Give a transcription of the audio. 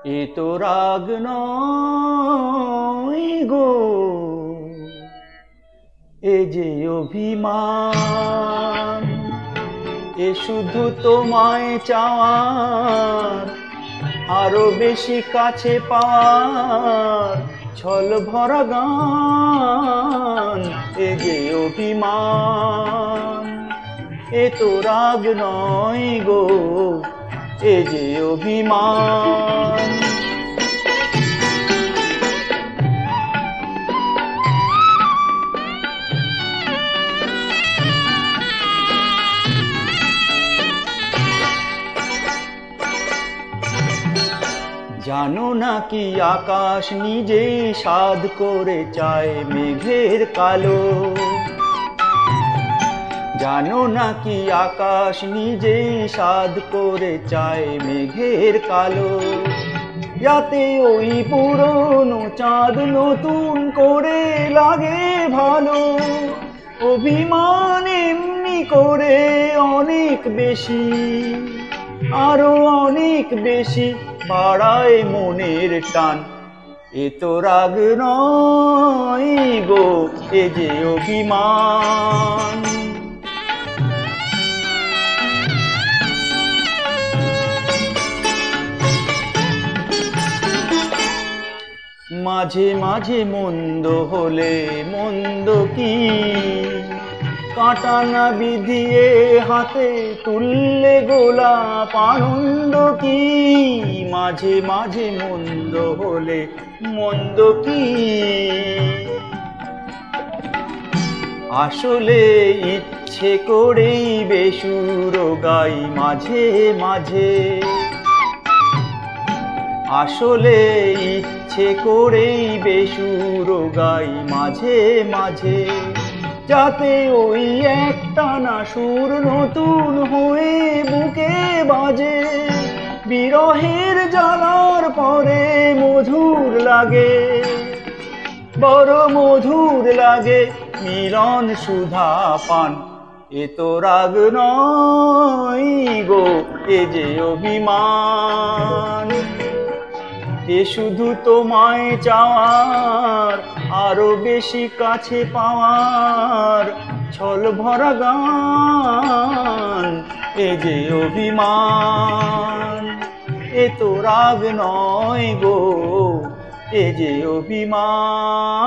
এ তো রাগ নয় গো, এ যে অভিমান। এ শুধু তোমায় চাওয়ার, আরো বেশি কাছে পাওয়ার ছল ভরা গান। এ যে অভিমান, এ তো রাগ নয় গো, এ যে অভিমান। জানো নাকি আকাশ নিজেই সাধ করে চায় মেঘের কালো। জানো নাকি আকাশ নিজেই সাধ করে চায় মেঘের কালো, যাতে ওই পুরনো চাঁদ নতুন করে লাগে ভালো। অভিমান এমনি করে অনেক বেশি, আরো অনেক বেশি বাড়ায় মনের টান। এ তো রাগ নয় গো, এ যে অভিমান। মাঝে মাঝে মন্দ হলে মন্দ কি, কাঁটা না বিধিয়ে হাতে তুললে গোলাপ আনন্দ কি। মাঝে মাঝে মন্দ হলে মন্দ কি, আসলে ইচ্ছে করেই বেসুর গাই মাঝে মাঝে। আসলে ইচ্ছে করেই বেসুর গাই মাঝে মাঝে, যাতে ওই একটানা সুর নতুন হয়ে বুকে বাজে। বিরহের জ্বালার পরে মধুর লাগে, বড় মধুর লাগে মিলন সুধা পান। এ তো রাগ নয় গো, এ যে অভিমান। এ শুধু তোমায় চাওয়ার, আরো বেশি কাছে পাওয়ার ছল ভরা গান। এ যে অভিমান, এ তো রাগ নয় গো, এ যে অভিমান।